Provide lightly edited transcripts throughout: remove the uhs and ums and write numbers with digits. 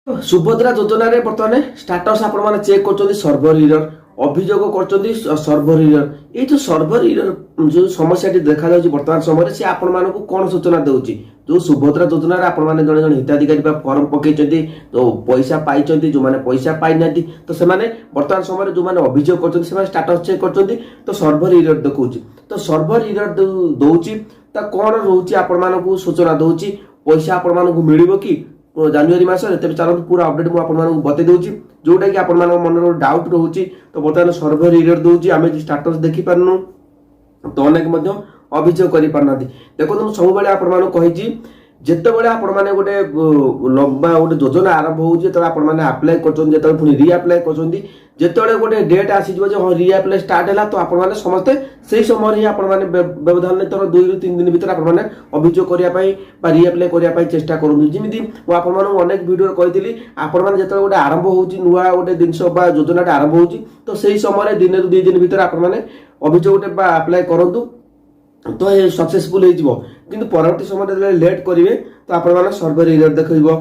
सुभद्रा योजना रे बर्तमान स्टाटस आपण माने चेक करछोदी सर्वर एरर अभियोग करछोदी सर्वर एरर ए जो सर्वर एरर जो समस्या देखा जाउची वर्तमान समय रे से आपण मानकु कोन सूचना देउची जो सुभद्रा योजना रे आपण माने जने जने हिताधिकारी बा फॉर्म पकेचोदी तो पैसा पाइचोदी जो माने पैसा पाइ नाती तो से माने वर्तमान समय रे जो माने अभियोग करछोदी से माने स्टाटस चेक करछोदी तो सर्वर एरर देखौची तो सर्वर एरर दउची ता कोन रहउची आपण मानकु सूचना दउची पैसा आपण मानकु मिलिबो की जानुरी मास चलते पूरा अपडेट मुझे बतई दूसरी जोटा कि आप मन डाउट रोचे तो बर्तमान सर्वर एरर दूसरी आम स्टाटस देखी पार्नु तो अनेक अभियोग कर पारना देखो सब कही जितेबाला आपण मैंने गोटे लंबा गोटे योजना आरंभ होप्लाय कर रिआप्लाय कर गोटे डेट आसीज हाँ रिआप्लाय स्टार्ट है तो आपने समस्ते से समय ही आपने व्यवधान थोड़ा 2 ରୁ 3 दिन भर आपने अभियोग करने रिआप्लाय करने चेष्टा करूँ जमी मुझे अनेक भिडियो कही आपने जो गोटे आरंभ हो नुआ गोटे जिन योजना आरंभ हो तो से समय 1 ରୁ 2 दिन भर आपने अभियोग गोटे आप्लाय करूँ तो ये सक्सेसफुल हो किंतु परवर्ती समय लेट करेंगे तो आप सर्वर एरर देखो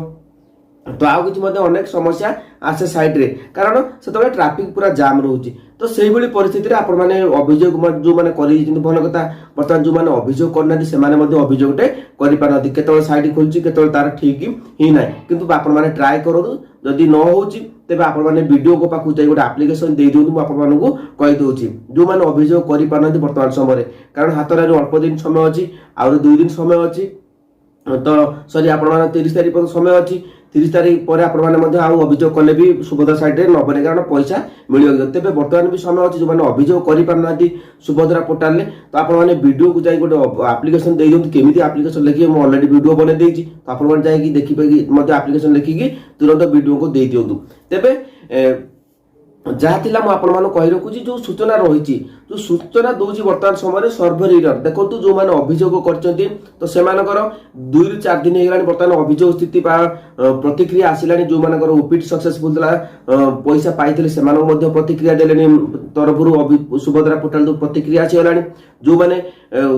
तो आउ कि अनेक समस्या आसे साइड रे कारण से ट्राफिक पूरा जाम रोचे तो से परिस्थिति आप अभियोग जो मैंने भल कथा बर्तमान जो मैंने अभियोग करना से अभियोग के साइड खोलुची के तार ठीक ही ना कि आप ट्राए करूँ जदि न हो तेज आप वीडियो को पाखु जाए गोटे आप्लिकेसन दे दिखाँ आपको कहीदे जो मैंने अभियोग कर पारना बर्तमान समय कारण हाथ में अल्प दिन समय अच्छी आउ 2 दिन समय अच्छी तो सरी आप 30 तारीख समय अच्छी 30 तारीख पर अभियोग कले भी सुभद्रा साइड रे न बने कारण पैसा मिल तेज बर्तमान भी समय अच्छी जो मैंने अभियोग कर पारना सुभद्रा पोर्टाल में तो आप वीडियो को जाए गोटे आप्लिकेसन दे दिखाँ केमी आप्लिकेसन लिखिए मुझे अलरेडी वीडियो बने देती तो आप देखिए आप्लिकेसन लिखिकी तुरंत वीडियो को दे दिंतु तेज जहाँ थिला मुझे कही रखुची जो सूचना रही जो सूचना दूसरी बर्तमान समय सर्वर एरर देखो जो मैंने अभियोग कर तो से 2 ରୁ 4 दिन हो बर्तमान अभियोग स्थिति प्रतिक्रिया आसला जो मान ओपीटी सक्सेसफुल पैसा पाई से प्रतिक्रिया देले तरफ सुभद्रा पोर्टाल जो प्रतिक्रिया आसीगला जो मैंने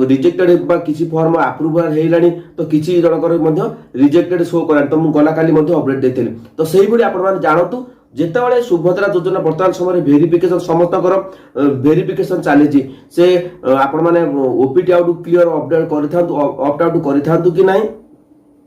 रिजेक्टेड किसी फॉर्म अप्रूवल होलानी तो किसी जनकर रिजेक्टेड शो करा तो मुझे गला काली अपडेट देते तो से आप जानतु जितेबाला सुभद्रा योजना बर्तमान समय भेरिफिकेशन समस्त भेरिफिकेशन चली से आपण मैंने OPT out clear update opt out कर कि ना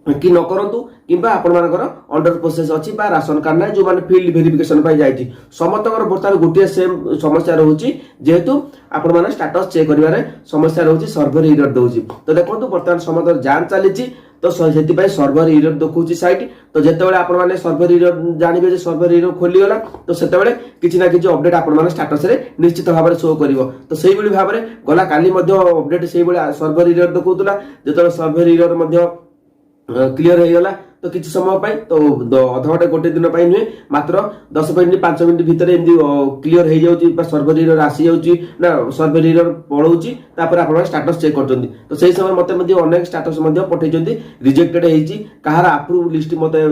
कि न करंतु किंबा आपण मानकर अंडर प्रोसेस अछि बा राशन कार्ड ना जो माने फील्ड वेरिफिकेशन पाई जाईछि समस्तकर बर्तमान गोटे सेम समस्या रहउछि जेहेतु आपण माने स्टेटस चेक करिवारे समस्या रहउछि सर्वर एरर दउछि तो देखंतु बर्तमान समय जांच चलीछि तो से सर्वर एरर देखुची साइट तो जितेबाला आपण माने सर्वर एरर जानिबे जे सर्वर एरर खोली गला तो सेतेबाला किछि ना किछि अपडेट आपण माने स्टेटस रे निश्चित भाव में शो करिवो तो सेही बली भाव में गला काली मध्ये अपडेट सेही बली सर्वर एरर देखौतला जेतेबाला सर्वर एरर मध्ये क्लियर हो गला तो किसी समय पाई तो अध घंटे गोटे दिन पाई नुहे मात्र 10 मिनिट 5 मिनिट भितर एमदी क्लियर हो जाउची सर्वर एरर आसी जाउची ना सर्वर एरर पळौची तापर आपण स्टेटस चेक करचंदी तो सही समय मते अनेक स्टेटस पठेचंदी रिजेक्टेड हेची कहार अप्रूव लिस्ट मते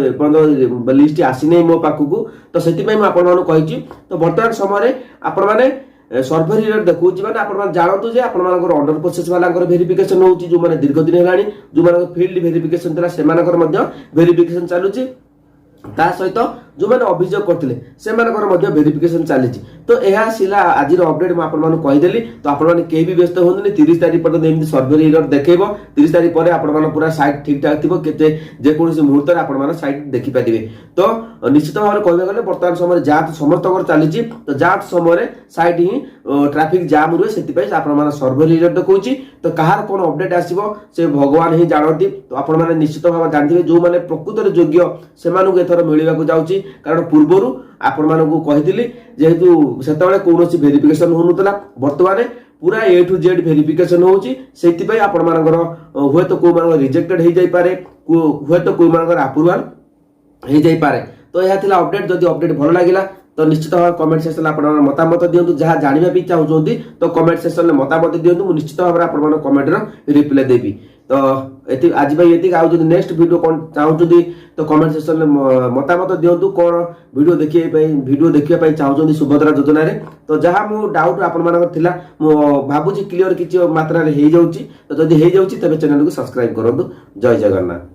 लिस्ट आसी नै मो पाखकू तो सेति पई म आपण मानु कहिची तो वर्तमान समय आपण माने सर्वर एरर देखो आप जानतु जे अंडर प्रोसेस वाला वेरिफिकेशन होची जो माने दीर्घ दिन हेलानी जो माने फील्ड वेरिफिकेशन तला सेमानकर मध्य वेरिफिकेशन चालुची ता सहित जो मैंने अभियोग करते से वेरिफिकेशन चली तो यह सिला आज अपडेट मुझे कहीदेली तो आपने कहीं भी व्यस्त हूँ 30 तारीख पर्यटन एमती सर्वर एरर देखेब 30 तारीख पर आप पूरा साइट ठीक ठाक थी जेकोसी मुहूर्त आप साइट देखिपारे तो निश्चित भाव में कहते गले बर्तमान समय जांच समस्त चली तो जांच समय साइट ही ट्राफिक जाम रुए से सर्वर एरर देखा तो कहार कौन अपडेट आसो से भगवान ही जानती तो आपने निश्चित भाव जानते जो मैंने प्रकृत योग्य से मिलवाक जाऊँगी कारण पूर्वर आपण मानकू कहिदिली जेहेतु सेतेबेले कोनोसी वेरिफिकेशन होनुतला वर्तमान पूरा ए टू जेड वेरिफिकेशन होउची सेति पई आपण मानकर होय तो को मानकर रिजेक्टेड हे जाई पारे होय तो को मानकर अप्रूवल हे जाई पारे तो यह थिला अपडेट जदी अपडेट भलो लागिला तो निश्चित भाव कमेंट सेक्शन आप मतामत दिंतु जहाँ जानवा भी चाहते तो कमेंट सेक्शन में मतामत दिंतु निश्चित भाव में आप कमेंट रिप्लाई देवी तो आज ये आज जो नेक्स्ट वीडियो कौन चाहते तो कमेंट सेक्शन में मतामत दिंतु कौन वीडियो देखिए चाहते सुभद्रा योजना रे तो जहाँ मु डाउट आपला भावुँ क्लियर किसी मात्रा हो जाऊँगी तो जब हो जाऊँगी तेज चैनल को सब्सक्राइब करूँ। जय जगन्नाथ।